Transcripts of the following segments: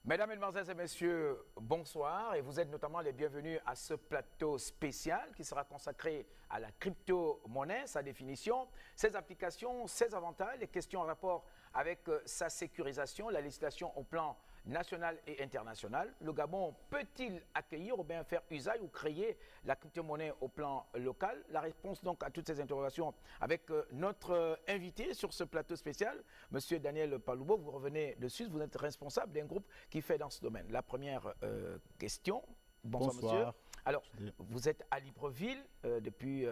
Mesdames, Mesdemoiselles et Messieurs, bonsoir et vous êtes notamment les bienvenus à ce plateau spécial qui sera consacré à la crypto-monnaie, sa définition, ses applications, ses avantages, les questions en rapport avec sa sécurisation, la législation au plan national et international. Le Gabon peut-il accueillir ou bien faire usage ou créer la crypto-monnaie au plan local? La réponse donc à toutes ces interrogations avec notre invité sur ce plateau spécial, Monsieur Daniel Paloubo. Vous revenez de Suisse, vous êtes responsable d'un groupe qui fait dans ce domaine. La première question. Bonsoir, monsieur. Alors, vous êtes à Libreville depuis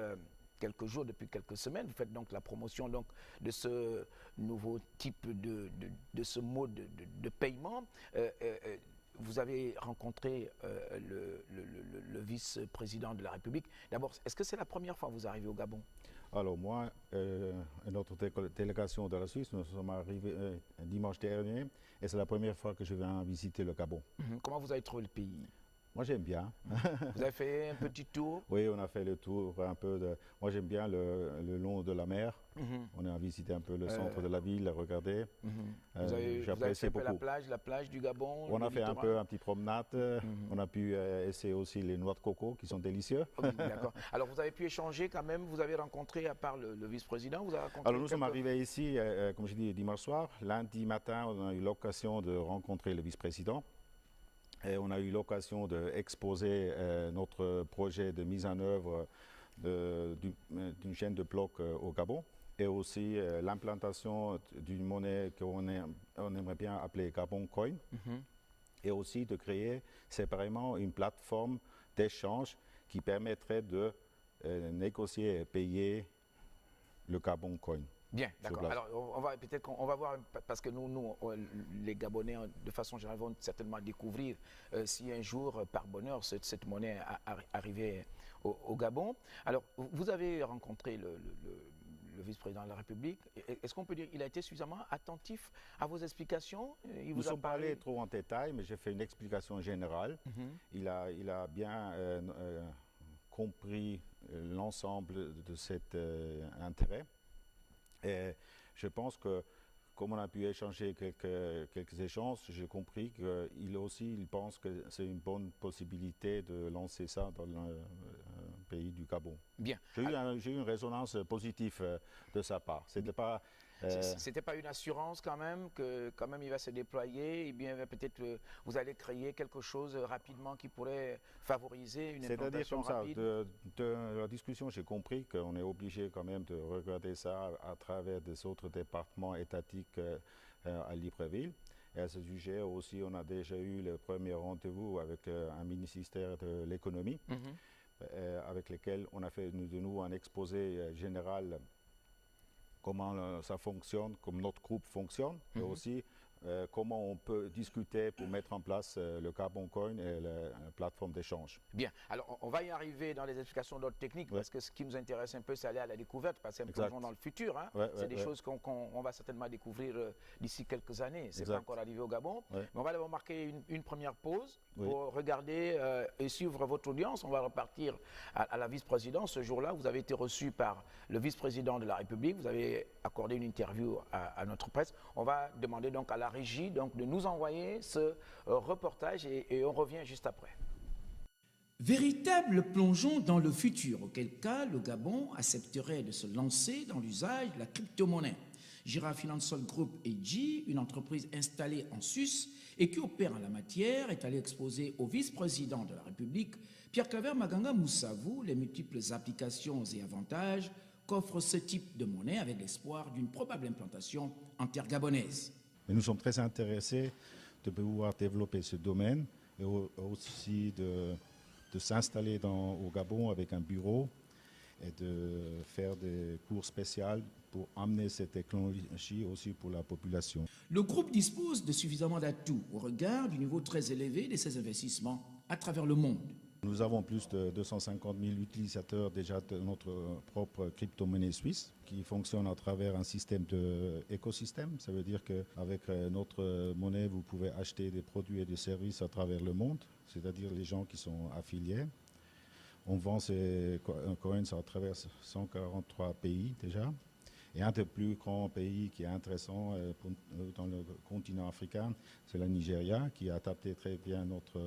quelques jours, depuis quelques semaines. Vous faites donc la promotion donc, de ce nouveau type de ce mode de paiement. Vous avez rencontré le vice-président de la République. D'abord, est-ce que c'est la première fois que vous arrivez au Gabon? Alors moi et notre délégation de la Suisse, nous sommes arrivés dimanche dernier et c'est la première fois que je viens visiter le Gabon. Comment vous avez trouvé le pays? Moi j'aime bien. Vous avez fait un petit tour? Oui, on a fait le tour un peu de... Moi j'aime bien le long de la mer. On a visité un peu le centre de la ville, regardé. Vous avez fait beaucoup. La plage du Gabon? On a fait un petit promenade. On a pu essayer aussi les noix de coco qui sont délicieux. D'accord. Alors vous avez pu échanger quand même, vous avez rencontré, à part le vice-président, vous avez rencontré... Alors nous sommes arrivés ici, comme je dis, dimanche soir. Lundi matin, on a eu l'occasion de rencontrer le vice-président. Et on a eu l'occasion d'exposer notre projet de mise en œuvre d'une chaîne de blocs au Gabon et aussi l'implantation d'une monnaie qu'on aimerait bien appeler Gabon Coin et aussi de créer séparément une plateforme d'échange qui permettrait de négocier et payer le Gabon Coin. Bien, d'accord. Alors, on va peut-être qu'on va voir, parce que nous, les Gabonais, de façon générale, vont certainement découvrir si un jour, par bonheur, cette monnaie arrivait au Gabon. Alors, vous avez rencontré le vice-président de la République. Est-ce qu'on peut dire qu'il a été suffisamment attentif à vos explications? Nous ne sommes pas allés trop en détail, mais j'ai fait une explication générale. Il a bien compris l'ensemble de cet intérêt. Et je pense que, comme on a pu échanger quelques échanges, j'ai compris qu'il aussi il pense que c'est une bonne possibilité de lancer ça dans le pays du Gabon. Bien. J'ai eu une résonance positive de sa part. C'était pas... C'était pas une assurance quand même que quand même il va se déployer et bien peut-être vous allez créer quelque chose rapidement qui pourrait favoriser une implantation rapide. C'est-à-dire comme ça, de la discussion, j'ai compris qu'on est obligé quand même de regarder ça à travers des autres départements étatiques à Libreville. Et à ce sujet aussi, on a déjà eu le premier rendez-vous avec un ministère de l'économie, avec lequel on a fait de nous un exposé général comment ça fonctionne, comme notre groupe fonctionne, et aussi comment on peut discuter pour mettre en place le Gabon Coin et la plateforme d'échange. Bien, alors on va y arriver dans les explications d'ordre technique, parce que ce qui nous intéresse un peu, c'est aller à la découverte, parce que c'est un plongeon dans le futur. Hein. C'est des choses qu'on va certainement découvrir d'ici quelques années. C'est pas encore arrivé au Gabon. Mais on va d'abord marquer une première pause pour regarder et suivre votre audience. On va repartir à la vice-présidence. Ce jour-là, vous avez été reçu par le vice-président de la République. Vous avez accordé une interview à notre presse. On va demander donc à la régie donc, de nous envoyer ce reportage et on revient juste après. Véritable plongeon dans le futur, auquel cas le Gabon accepterait de se lancer dans l'usage de la crypto-monnaie. Gira Financial Group AG, une entreprise installée en Suisse et qui opère en la matière, est allé exposer au vice-président de la République, Pierre-Claver Maganga Moussavou, les multiples applications et avantages qu'offre ce type de monnaie avec l'espoir d'une probable implantation en terre gabonaise. Mais nous sommes très intéressés de pouvoir développer ce domaine et aussi de s'installer au Gabon avec un bureau et de faire des cours spéciaux pour amener cette technologie aussi pour la population. Le groupe dispose de suffisamment d'atouts au regard du niveau très élevé de ses investissements à travers le monde. Nous avons plus de 250 000 utilisateurs déjà de notre propre crypto-monnaie suisse qui fonctionne à travers un système d'écosystème. Ça veut dire qu'avec notre monnaie, vous pouvez acheter des produits et des services à travers le monde, c'est-à-dire les gens qui sont affiliés. On vend ces coins à travers 143 pays déjà. Et un des plus grands pays qui est intéressant dans le continent africain, c'est le Nigeria, qui a adapté très bien notre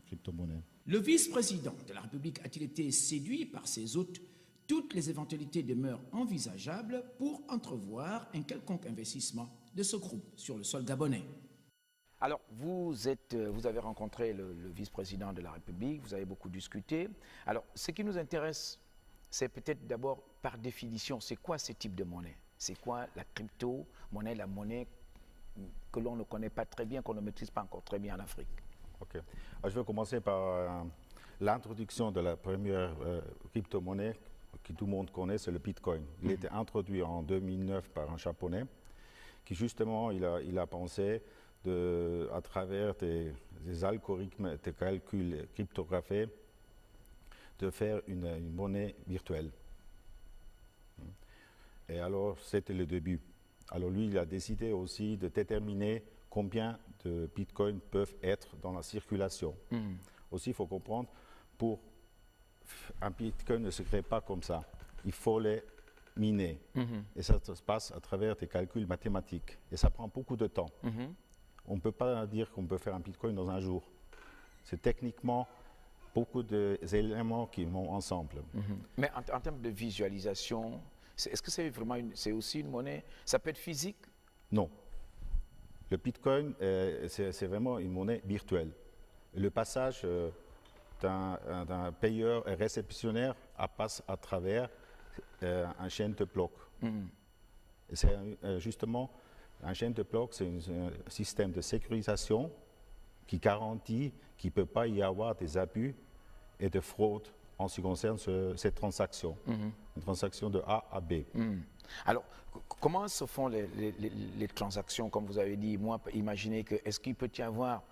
crypto-monnaie. Le vice-président de la République a-t-il été séduit par ces hôtes? Toutes les éventualités demeurent envisageables pour entrevoir un quelconque investissement de ce groupe sur le sol gabonais. Alors, vous avez rencontré le vice-président de la République, vous avez beaucoup discuté. Alors, ce qui nous intéresse, c'est peut-être d'abord, par définition, c'est quoi ce type de monnaie? C'est quoi la crypto-monnaie, la monnaie que l'on ne connaît pas très bien, qu'on ne maîtrise pas encore très bien en Afrique? Ok. Alors, je vais commencer par l'introduction de la première crypto-monnaie que tout le monde connaît, c'est le Bitcoin. Il a été introduit en 2009 par un Japonais qui, justement, il a pensé à travers des algorithmes de calcul cryptographiés, de faire une monnaie virtuelle. Et alors, c'était le début. Alors lui, il a décidé aussi de déterminer combien de bitcoins peuvent être dans la circulation. Aussi, il faut comprendre, un bitcoin ne se crée pas comme ça. Il faut les miner. Et ça se passe à travers des calculs mathématiques. Et ça prend beaucoup de temps. On ne peut pas dire qu'on peut faire un bitcoin dans un jour. C'est techniquement beaucoup d'éléments qui vont ensemble. Mais en termes de visualisation, est-ce que c'est vraiment c'est aussi une monnaie? Ça peut être physique? Non. Le bitcoin, c'est vraiment une monnaie virtuelle. Le passage d'un payeur et réceptionnaire passe à travers un chaîne de blocs. C'est justement un chaîne de blocs, c'est un système de sécurisation qui garantit qu'il ne peut pas y avoir des abus et de fraude en ce qui concerne cette transaction, une transaction de A à B. Alors, comment se font les transactions, comme vous avez dit? Moi, imaginez que, est-ce qu'il peut y avoir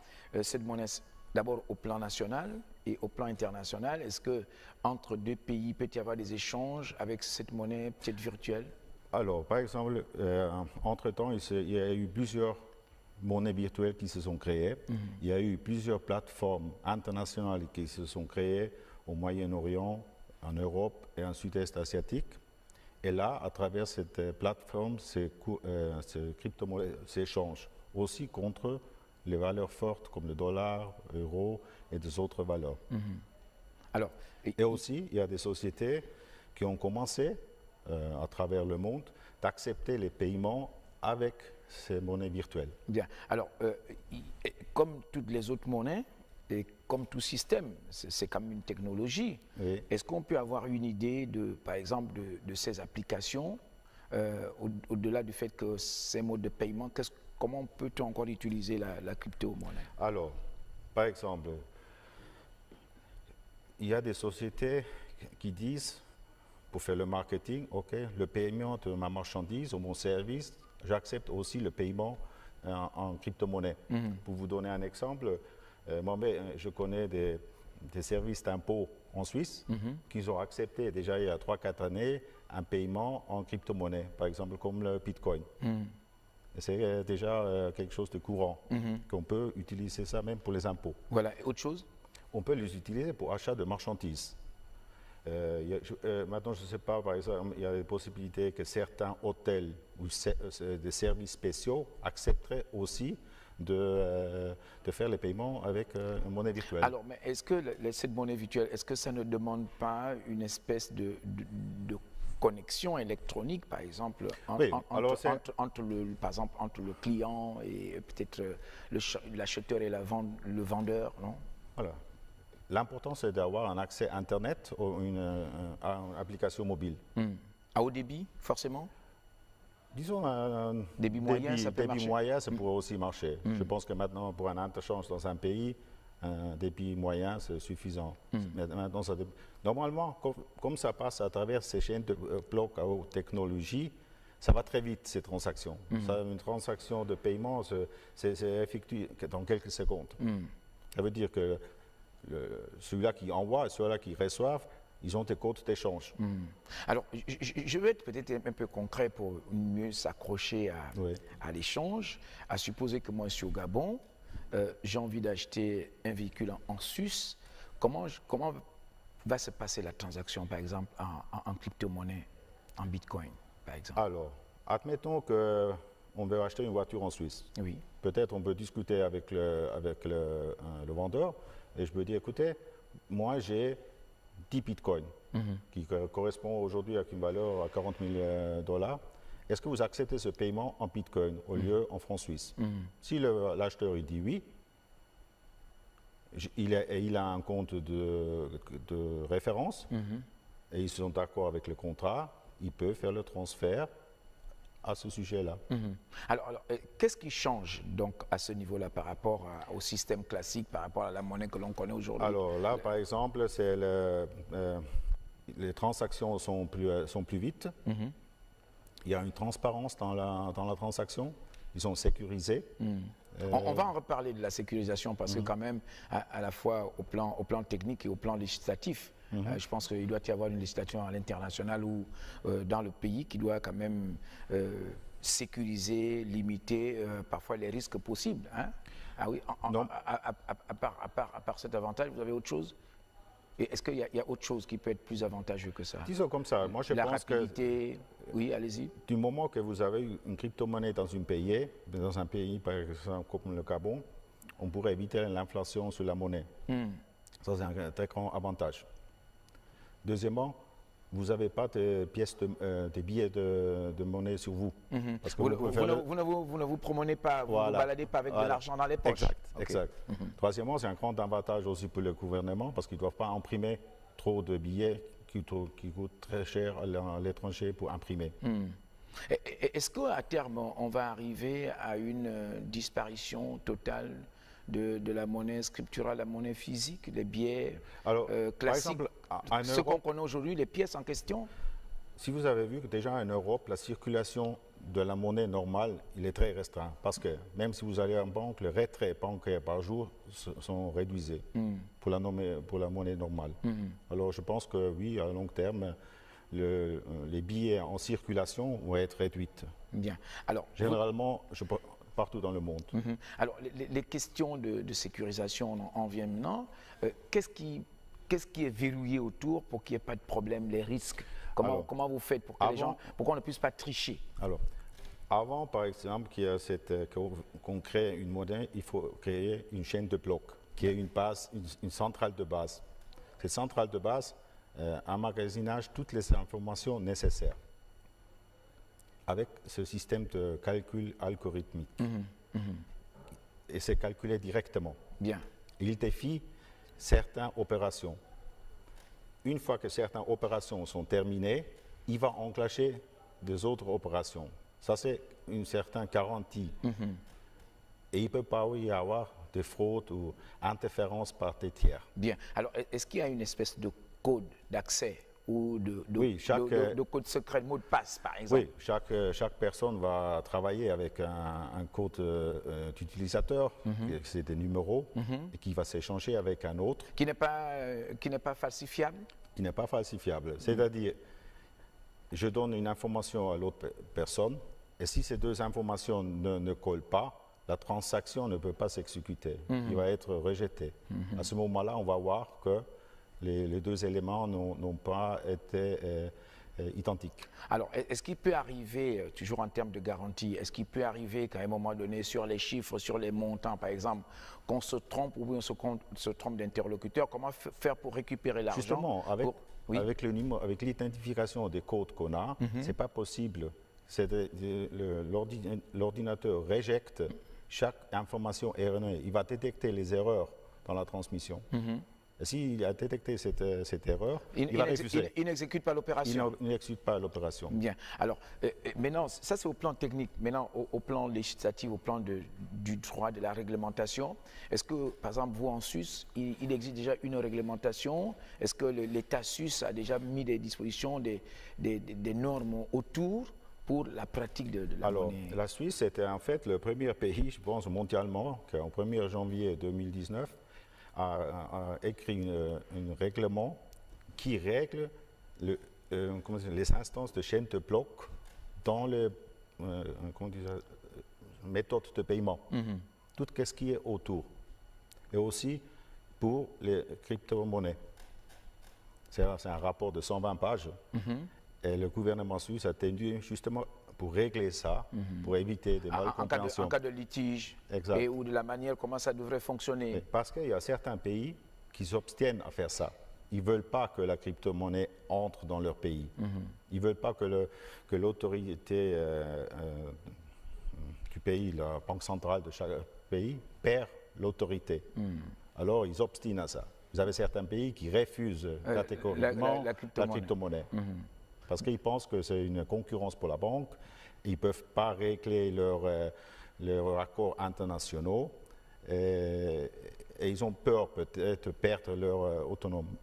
cette monnaie d'abord au plan national et au plan international? Est-ce qu'entre deux pays, il peut y avoir des échanges avec cette monnaie peut-être virtuelle? Alors, par exemple, entre-temps, il y a eu plusieurs monnaies virtuelles qui se sont créées. Il y a eu plusieurs plateformes internationales qui se sont créées au Moyen-Orient, en Europe et en Sud-Est asiatique. Et là, à travers cette plateforme, ces crypto-monnaies s'échangent aussi contre les valeurs fortes comme le dollar, l'euro et des autres valeurs. Alors, et aussi, il y a des sociétés qui ont commencé à travers le monde d'accepter les paiements avec ces monnaies virtuelles. Bien. Alors, comme toutes les autres monnaies, et comme tout système, c'est comme une technologie. Oui. Est-ce qu'on peut avoir une idée, par exemple, de ces applications, au-delà du fait que ces modes de paiement, comment peut-on encore utiliser la crypto-monnaie? Alors, par exemple, il y a des sociétés qui disent, pour faire le marketing, OK, le paiement de ma marchandise ou mon service, j'accepte aussi le paiement en crypto-monnaie. Pour vous donner un exemple, moi-même, je connais des services d'impôt en Suisse qui ont accepté déjà il y a 3-4 années un paiement en crypto-monnaie, par exemple comme le Bitcoin. C'est déjà quelque chose de courant, qu'on peut utiliser ça même pour les impôts. Voilà, et autre chose? On peut les utiliser pour achat de marchandises. Maintenant, je ne sais pas, par exemple, il y a des possibilités que certains hôtels ou des services spéciaux accepteraient aussi de faire les paiements avec une monnaie virtuelle. Alors, mais est-ce que cette monnaie virtuelle, est-ce que ça ne demande pas une espèce de connexion électronique, par exemple, entre le client et peut-être l'acheteur et le vendeur, non? Voilà. L'important, c'est d'avoir un accès Internet ou une application mobile. À haut débit, forcément? Disons un débit moyen, ça peut marcher. Débit moyen, ça pourrait aussi marcher. Je pense que maintenant, pour un interchange dans un pays, un débit moyen, c'est suffisant. Mais maintenant, normalement, comme ça passe à travers ces chaînes de blocs à haute technologie, ça va très vite, ces transactions. Une transaction de paiement, c'est effectué dans quelques secondes. Ça veut dire que celui-là qui envoie et celui-là qui reçoit, ils ont des codes d'échange. Alors, je vais être peut-être un peu concret pour mieux s'accrocher à l'échange. À supposer que moi, je suis au Gabon, j'ai envie d'acheter un véhicule en Suisse. Comment va se passer la transaction, par exemple, en crypto-monnaie, en Bitcoin? par exemple? Alors, admettons qu'on veut acheter une voiture en Suisse. Oui. Peut-être on peut discuter avec le vendeur et je peux dire, écoutez, moi j'ai 10 bitcoins qui correspond aujourd'hui à une valeur à 40 000 $. Est-ce que vous acceptez ce paiement en bitcoin au lieu en francs suisses? Si l'acheteur il dit oui, il a un compte de référence et ils sont d'accord avec le contrat, il peut faire le transfert à ce sujet-là. Alors, qu'est-ce qui change donc à ce niveau-là par rapport au système classique, par rapport à la monnaie que l'on connaît aujourd'hui? Alors là, par exemple, les transactions sont plus vite. Il y a une transparence dans la transaction. Ils sont sécurisés. On va en reparler de la sécurisation parce que quand même, à la fois au plan technique et au plan législatif, je pense qu'il doit y avoir une législation à l'international ou dans le pays qui doit quand même sécuriser, limiter parfois les risques possibles. Hein? Ah oui, Non. à part cet avantage, vous avez autre chose? Et est-ce qu'il y a autre chose qui peut être plus avantageux que ça? Disons comme ça, moi je La pense rapidité, oui, allez-y. du moment que vous avez une crypto-monnaie dans un pays par exemple comme le Gabon, on pourrait éviter l'inflation sur la monnaie. Ça c'est un très grand avantage. Deuxièmement, vous n'avez pas des billets de monnaie sur vous. Parce que Vous ne vous promenez pas, vous ne vous baladez pas avec de l'argent dans les poches. Exact. Troisièmement, c'est un grand avantage aussi pour le gouvernement parce qu'ils ne doivent pas imprimer trop de billets qui coûtent très cher à l'étranger pour imprimer. Est-ce qu'à terme, on va arriver à une disparition totale de la monnaie scripturale, la monnaie physique, les billets classiques, par exemple, ce qu'on connaît aujourd'hui, les pièces en question? Si vous avez vu que déjà en Europe, la circulation de la monnaie normale, il est très restreint. Parce que même si vous allez en banque, les retraits bancaires par jour sont réduits pour la monnaie normale. Alors je pense que oui, à long terme, les billets en circulation vont être réduits. Bien. Alors, généralement, partout dans le monde. Alors, les questions de sécurisation, on en vient maintenant. Qu'est-ce qui est verrouillé autour pour qu'il n'y ait pas de problème, les risques? Comment vous faites pour que les gens, pourquoi on ne puisse pas tricher? Alors, avant, par exemple, qu'on crée une monnaie, il faut créer une chaîne de blocs, qui est une centrale de base. Cette centrale de base emmagasine toutes les informations nécessaires avec ce système de calcul algorithmique. Et c'est calculé directement. Bien. Il défie certaines opérations. Une fois que certaines opérations sont terminées, il va enclencher des autres opérations. Ça, c'est une certaine garantie. Et il ne peut pas y avoir de fraude ou interférence par des tiers. Bien. Alors, est-ce qu'il y a une espèce de code d'accès ou de code secret, de mot de passe, par exemple? Oui, chaque personne va travailler avec un code d'utilisateur, c'est des numéros, et qui va s'échanger avec un autre. Qui n'est pas falsifiable? Qui n'est pas falsifiable. C'est-à-dire, je donne une information à l'autre personne, et si ces deux informations ne collent pas, la transaction ne peut pas s'exécuter. Il va être rejeté. À ce moment-là, on va voir que les deux éléments n'ont pas été identiques. Alors, est-ce qu'il peut arriver, toujours en termes de garantie, est-ce qu'il peut arriver qu'à un moment donné, sur les chiffres, sur les montants, par exemple, qu'on se trompe ou on se trompe d'interlocuteur? Comment faire pour récupérer l'argent? Justement, avec l'identification des codes qu'on a, ce n'est pas possible. L'ordinateur rejette chaque information erronée. Il va détecter les erreurs dans la transmission. Et s'il a détecté cette erreur, il va refuser. Il n'exécute pas l'opération. Il n'exécute pas l'opération. Bien. Alors, maintenant, ça c'est au plan technique. Maintenant, au plan législatif, au plan du droit, de la réglementation, est-ce que, par exemple, vous en Suisse, il existe déjà une réglementation? Est-ce que l'État suisse a déjà mis des dispositions, des normes autour pour la pratique de la monnaie? La Suisse était en fait le premier pays, je pense, mondialement, qui en 1er janvier 2019, a écrit un règlement qui règle les instances de chaîne de blocs dans les méthodes de paiement. Tout ce qui est autour. Et aussi pour les crypto-monnaies. C'est un rapport de 120 pages. Et le gouvernement suisse a tenu justement pour régler ça, pour éviter des malcompréhensions. En cas de litige Exact. ou de la manière comment ça devrait fonctionner. Mais parce qu'il y a certains pays qui s'abstiennent à faire ça. Ils ne veulent pas que la crypto-monnaie entre dans leur pays. Ils ne veulent pas que l'autorité du pays, la banque centrale de chaque pays, perd l'autorité. Alors, ils s'obstinent à ça. Vous avez certains pays qui refusent catégoriquement la crypto-monnaie. Parce qu'ils pensent que c'est une concurrence pour la banque. Ils ne peuvent pas régler leurs accords internationaux. Et ils ont peur peut-être de perdre leur autonomie.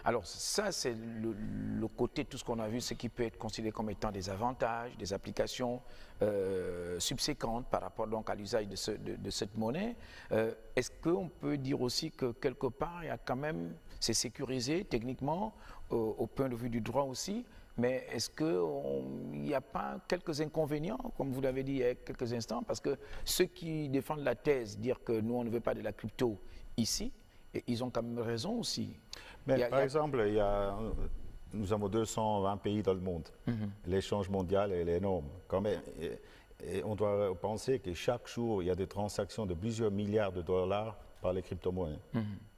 Alors ça, c'est le côté, tout ce qu'on a vu, ce qui peut être considéré comme étant des avantages, des applications subséquentes par rapport donc à l'usage de cette monnaie. Est-ce qu'on peut dire aussi que quelque part, il y a quand même, c'est sécurisé techniquement, au point de vue du droit aussi, mais est-ce qu'il n'y a pas quelques inconvénients, comme vous l'avez dit il y a quelques instants, parce que ceux qui défendent la thèse, dire que nous, on ne veut pas de la crypto ici, et ils ont quand même raison aussi. Mais par exemple, nous avons 220 pays dans le monde. L'échange mondial est énorme. Quand même, et on doit penser que chaque jour, il y a des transactions de plusieurs milliards de dollars par les crypto-monnaies.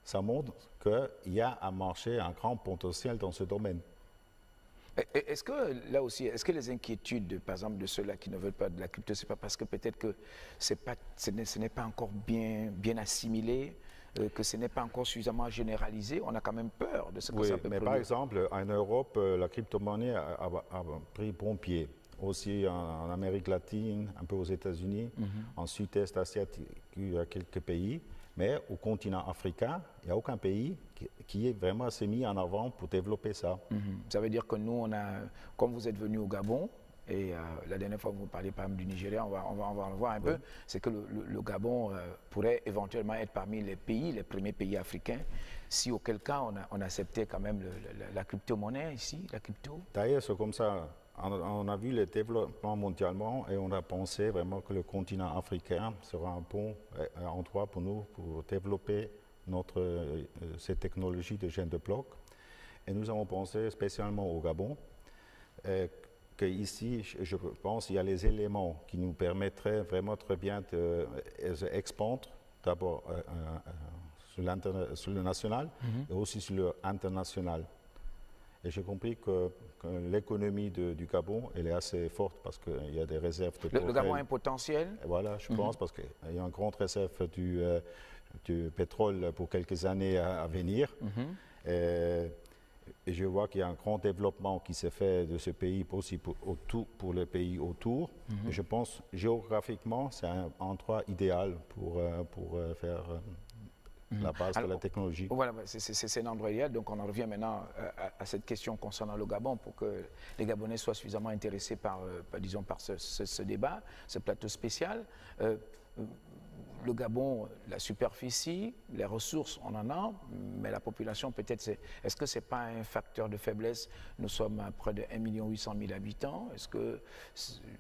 Ça montre qu'il y a un marché, un grand potentiel dans ce domaine. Est-ce que là aussi, est-ce que les inquiétudes, par exemple, de ceux-là qui ne veulent pas de la crypto, c'est pas parce que peut-être que ce n'est pas encore bien assimilé, que ce n'est pas encore suffisamment généralisé? On a quand même peur de ce que ça peut mais produire. par exemple, en Europe, la crypto-monnaie a pris bon pied. Aussi en Amérique latine, un peu aux États-Unis, en Sud-Est asiatique, il y a quelques pays. Mais au continent africain, il n'y a aucun pays qui est vraiment s'est mis en avant pour développer ça. Ça veut dire que nous, comme vous êtes venu au Gabon, et la dernière fois vous parliez par exemple du Nigeria, on va en voir un peu, c'est que le Gabon pourrait éventuellement être parmi les premiers pays africains, si auquel cas on acceptait quand même la crypto-monnaie ici, la crypto. D'ailleurs, c'est comme ça. On a vu le développement mondialement et on a pensé vraiment que le continent africain sera un bon endroit pour nous pour développer ces technologies de chaîne de blocs. Et nous avons pensé spécialement au Gabon, qu'ici, je pense, il y a les éléments qui nous permettraient vraiment très bien d'expandre d'abord sur le national et aussi sur l'international. Et j'ai compris que l'économie du Gabon, elle est assez forte parce qu'il y a des réserves de pétrole. Le Gabon a un potentiel? Et voilà, je pense, parce qu'il y a une grande réserve du pétrole pour quelques années à venir. Et je vois qu'il y a un grand développement qui s'est fait de ce pays aussi pour les pays autour. Et je pense géographiquement, c'est un endroit idéal pour faire la base de la technologie. Voilà, c'est un endroit idéal. Donc on en revient maintenant à cette question concernant le Gabon pour que les Gabonais soient suffisamment intéressés par ce débat, ce plateau spécial. Le Gabon, la superficie, les ressources, on en a, mais la population peut-être, est-ce que ce n'est pas un facteur de faiblesse? Nous sommes à près de 1 800 000 habitants. Est-ce que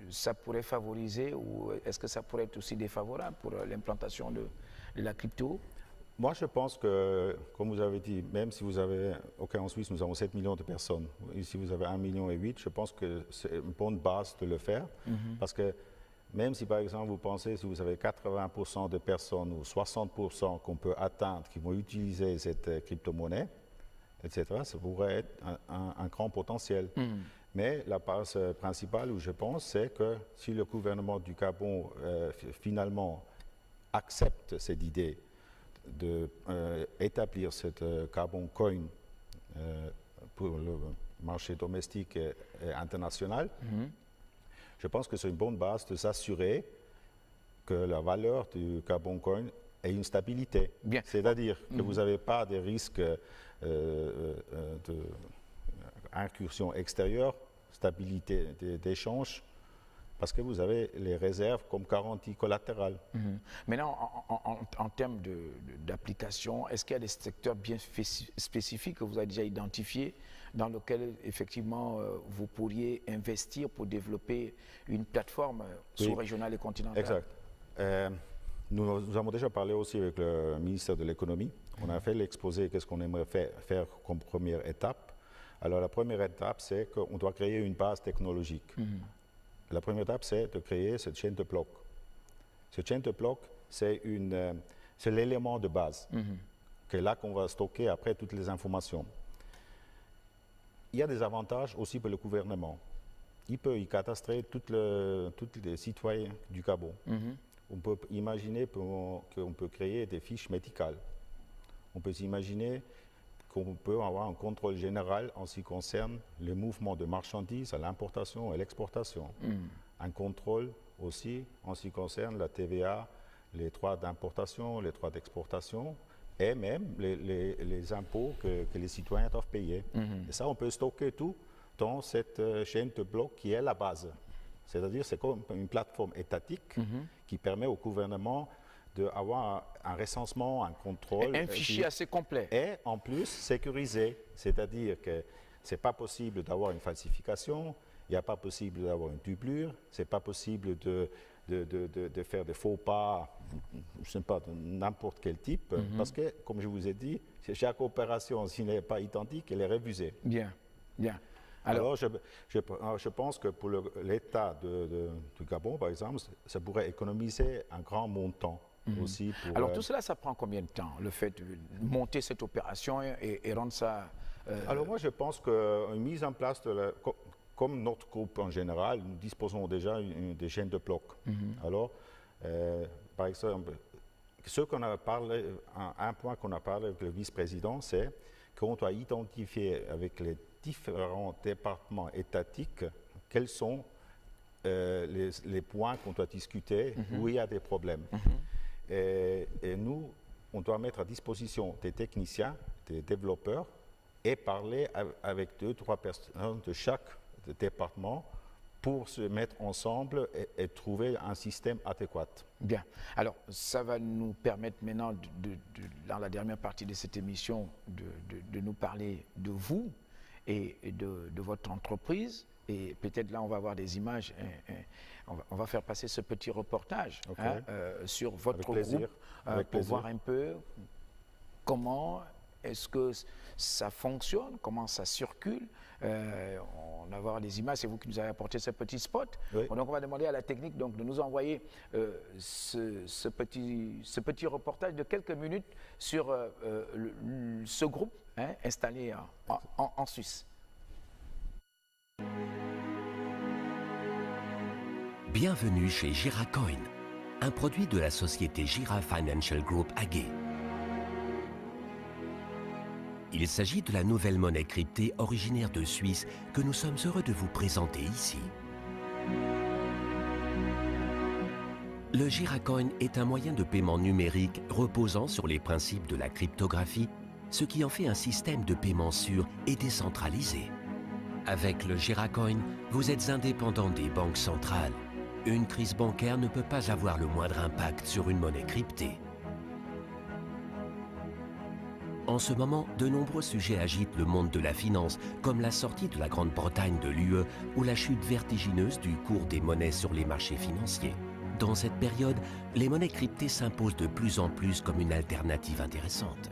ça pourrait favoriser ou est-ce que ça pourrait être aussi défavorable pour l'implantation de la crypto? Moi, je pense que, comme vous avez dit, même si vous avez, en Suisse, nous avons 7 millions de personnes. Ici, vous avez 1,8 million, je pense que c'est une bonne base de le faire. Parce que même si, par exemple, vous pensez, si vous avez 80% de personnes ou 60% qu'on peut atteindre qui vont utiliser cette crypto-monnaie, etc., ça pourrait être un grand potentiel. Mais la base principale, où je pense, c'est que si le gouvernement du Gabon, finalement, accepte cette idée, d'établir cette carbon coin pour le marché domestique et international, je pense que c'est une bonne base de s'assurer que la valeur du carbon coin ait une stabilité. C'est-à-dire que vous n'avez pas de risques d'incursion extérieure, stabilité d'échange, parce que vous avez les réserves comme garantie collatérale. Maintenant, en termes d'application, est-ce qu'il y a des secteurs bien spécifiques que vous avez déjà identifiés dans lesquels, effectivement, vous pourriez investir pour développer une plateforme sous-régionale et continentale? Exact. Nous avons déjà parlé aussi avec le ministère de l'économie. On a fait l'exposé, qu'est-ce qu'on aimerait faire comme première étape. Alors la première étape, c'est qu'on doit créer une base technologique. La première étape, c'est de créer cette chaîne de blocs. Cette chaîne de blocs, c'est l'élément de base. C'est là qu'on va stocker après toutes les informations. Il y a des avantages aussi pour le gouvernement. Il peut y cadastrer tous les citoyens du Gabon. On peut imaginer qu'on peut créer des fiches médicales. On peut s'imaginer qu'on peut avoir un contrôle général en ce qui concerne les mouvements de marchandises à l'importation et l'exportation. Un contrôle aussi en ce qui concerne la TVA, les droits d'importation, les droits d'exportation et même les impôts que les citoyens doivent payer. Et ça, on peut stocker tout dans cette chaîne de blocs qui est la base. C'est-à-dire c'est comme une plateforme étatique qui permet au gouvernement d'avoir un recensement, un contrôle. Un fichier assez complet. Et en plus sécurisé. C'est-à-dire que ce n'est pas possible d'avoir une falsification, il n'y a pas possible d'avoir une doublure, ce n'est pas possible de faire des faux pas, je ne sais pas, de n'importe quel type, parce que, comme je vous ai dit, chaque opération, s'il n'est pas identique, elle est révisée. Bien, bien. Alors je pense que pour l'État du Gabon, par exemple, ça pourrait économiser un grand montant aussi. Alors tout cela, ça prend combien de temps, le fait de monter cette opération et rendre ça... Alors moi, je pense qu'une mise en place comme notre groupe en général, nous disposons déjà des chaînes de blocs. Alors, par exemple, un point qu'on a parlé avec le vice-président, c'est qu'on doit identifier avec les différents départements étatiques quels sont les points qu'on doit discuter, où il y a des problèmes. Et nous, on doit mettre à disposition des techniciens, des développeurs, et parler avec 2-3 personnes de chaque département pour se mettre ensemble et trouver un système adéquat. Bien. Alors, ça va nous permettre maintenant, dans la dernière partie de cette émission, de nous parler de vous et de votre entreprise. Et peut-être là, on va avoir des images. On va faire passer ce petit reportage sur votre groupe pour voir un peu comment est-ce que ça fonctionne, comment ça circule. On va voir des images, c'est vous qui nous avez apporté ce petit spot. Oui. Donc on va demander à la technique donc, de nous envoyer ce petit reportage de quelques minutes sur ce groupe installé en Suisse. Bienvenue chez GiraCoin, un produit de la société Gira Financial Group AG. Il s'agit de la nouvelle monnaie cryptée originaire de Suisse que nous sommes heureux de vous présenter ici. Le GiraCoin est un moyen de paiement numérique reposant sur les principes de la cryptographie, ce qui en fait un système de paiement sûr et décentralisé. Avec le GiraCoin, vous êtes indépendant des banques centrales. Une crise bancaire ne peut pas avoir le moindre impact sur une monnaie cryptée. En ce moment, de nombreux sujets agitent le monde de la finance, comme la sortie de la Grande-Bretagne de l'UE ou la chute vertigineuse du cours des monnaies sur les marchés financiers. Dans cette période, les monnaies cryptées s'imposent de plus en plus comme une alternative intéressante.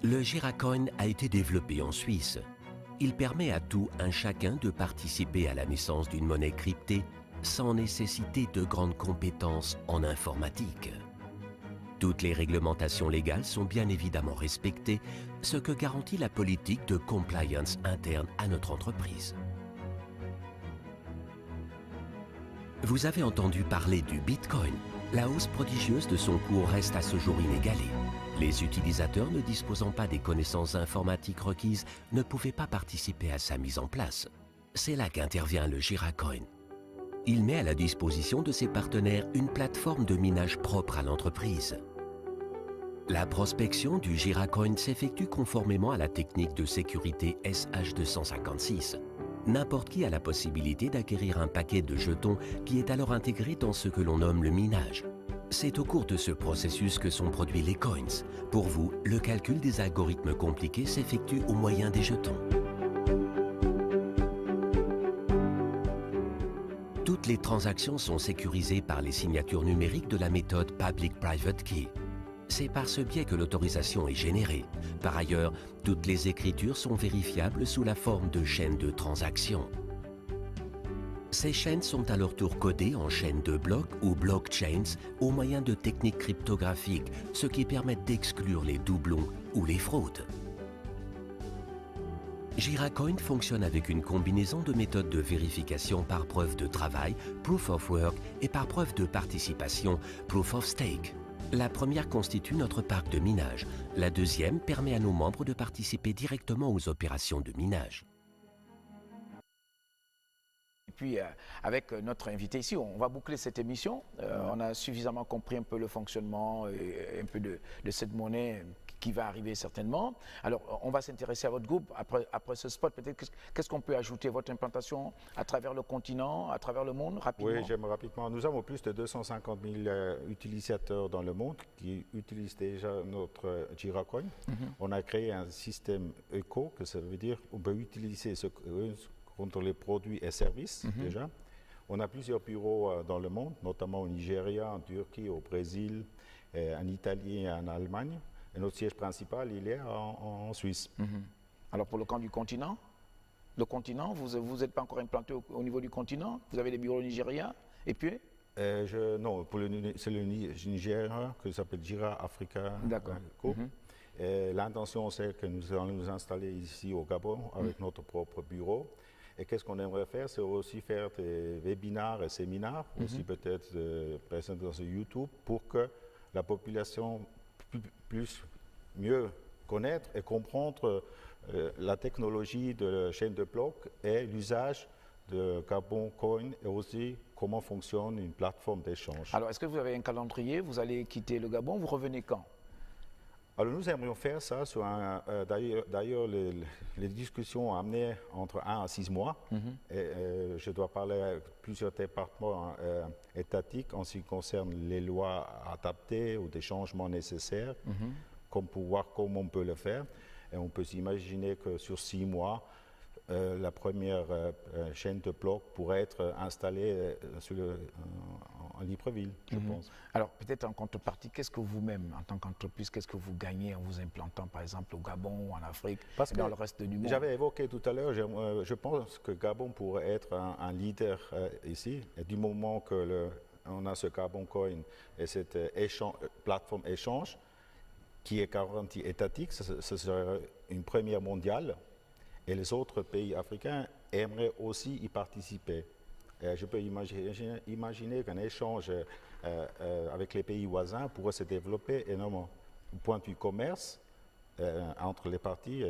Le GiraCoin a été développé en Suisse. Il permet à tout un chacun de participer à la naissance d'une monnaie cryptée sans nécessiter de grandes compétences en informatique. Toutes les réglementations légales sont bien évidemment respectées, ce que garantit la politique de compliance interne à notre entreprise. Vous avez entendu parler du Bitcoin. La hausse prodigieuse de son cours reste à ce jour inégalée. Les utilisateurs ne disposant pas des connaissances informatiques requises ne pouvaient pas participer à sa mise en place. C'est là qu'intervient le GiraCoin. Il met à la disposition de ses partenaires une plateforme de minage propre à l'entreprise. La prospection du GiraCoin s'effectue conformément à la technique de sécurité SH256. N'importe qui a la possibilité d'acquérir un paquet de jetons qui est alors intégré dans ce que l'on nomme le minage. C'est au cours de ce processus que sont produits les coins. Pour vous, le calcul des algorithmes compliqués s'effectue au moyen des jetons. Toutes les transactions sont sécurisées par les signatures numériques de la méthode Public-Private Key. C'est par ce biais que l'autorisation est générée. Par ailleurs, toutes les écritures sont vérifiables sous la forme de chaînes de transactions. Ces chaînes sont à leur tour codées en chaînes de blocs ou blockchains au moyen de techniques cryptographiques, ce qui permet d'exclure les doublons ou les fraudes. Giracoin fonctionne avec une combinaison de méthodes de vérification par preuve de travail, Proof of Work, et par preuve de participation, Proof of Stake. La première constitue notre parc de minage. La deuxième permet à nos membres de participer directement aux opérations de minage. Et puis, avec notre invité ici, on va boucler cette émission. On a suffisamment compris un peu le fonctionnement et un peu de cette monnaie qui va arriver certainement. Alors, on va s'intéresser à votre groupe après ce spot. Peut-être, qu'est-ce qu'on peut ajouter? Votre implantation à travers le continent, à travers le monde, rapidement? Oui, j'aime rapidement. Nous avons plus de 250 000 utilisateurs dans le monde qui utilisent déjà notre Giracoin. On a créé un système éco, que ça veut dire qu'on peut utiliser ce contre les produits et services déjà. On a plusieurs bureaux dans le monde, notamment au Nigeria, en Turquie, au Brésil, en Italie et en Allemagne. Et notre siège principal, il est en Suisse. Alors pour le camp du continent, vous n'êtes pas encore implanté au niveau du continent? Vous avez des bureaux au Nigeria? Et puis non, c'est le Nigeria que s'appelle Gira Africa. D'accord. L'intention, c'est que nous allons nous installer ici au Gabon avec notre propre bureau. Et qu'est-ce qu'on aimerait faire? C'est aussi faire des webinaires et séminaires, aussi peut-être présenter sur YouTube pour que la population puisse mieux connaître et comprendre la technologie de la chaîne de blocs et l'usage de Gabon Coin et aussi comment fonctionne une plateforme d'échange. Alors, est-ce que vous avez un calendrier? Vous allez quitter le Gabon, vous revenez quand? Alors nous aimerions faire ça sur d'ailleurs les discussions ont amené entre 1 à 6 mois. Et, je dois parler avec plusieurs départements étatiques en ce qui concerne les lois adaptées ou des changements nécessaires, comme pour voir comment on peut le faire. Et on peut s'imaginer que sur 6 mois, la première chaîne de blocs pourrait être installée en Libreville, je pense. Alors, peut-être en contrepartie, qu'est-ce que vous-même, en tant qu'entreprise, qu'est-ce que vous gagnez en vous implantant, par exemple, au Gabon ou en Afrique, et dans le reste du monde? J'avais évoqué tout à l'heure, je pense que Gabon pourrait être un leader ici. Et du moment que on a ce Gabon Coin et cette plateforme échange qui est garantie étatique, ce serait une première mondiale. Et les autres pays africains aimeraient aussi y participer. Et je peux imaginer qu'un échange avec les pays voisins pourrait se développer énormément, du point de vue commerce, entre les parties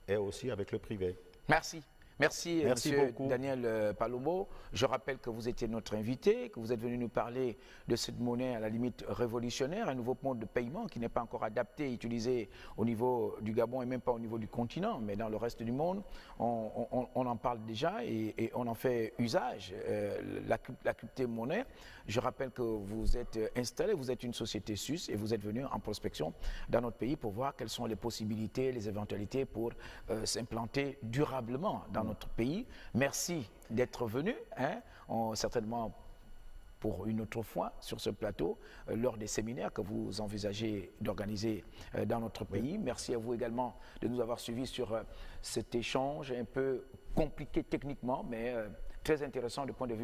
et aussi avec le privé. Merci. Merci Monsieur beaucoup. Daniel Palomo. Je rappelle que vous étiez notre invité, que vous êtes venu nous parler de cette monnaie à la limite révolutionnaire, un nouveau mode de paiement qui n'est pas encore adapté, utilisé au niveau du Gabon et même pas au niveau du continent, mais dans le reste du monde, on en parle déjà et on en fait usage, la crypto-monnaie. Je rappelle que vous êtes installé, vous êtes une société suisse et vous êtes venu en prospection dans notre pays pour voir quelles sont les possibilités, les éventualités pour s'implanter durablement dans notre pays. Merci d'être venu, certainement pour une autre fois sur ce plateau, lors des séminaires que vous envisagez d'organiser dans notre pays. Merci à vous également de nous avoir suivis sur cet échange un peu compliqué techniquement, mais très intéressant du point de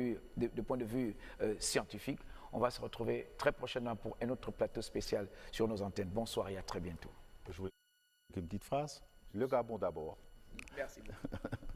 vue scientifique. On va se retrouver très prochainement pour un autre plateau spécial sur nos antennes. Bonsoir et à très bientôt. Je voulais une petite phrase. Le Gabon d'abord. Merci beaucoup.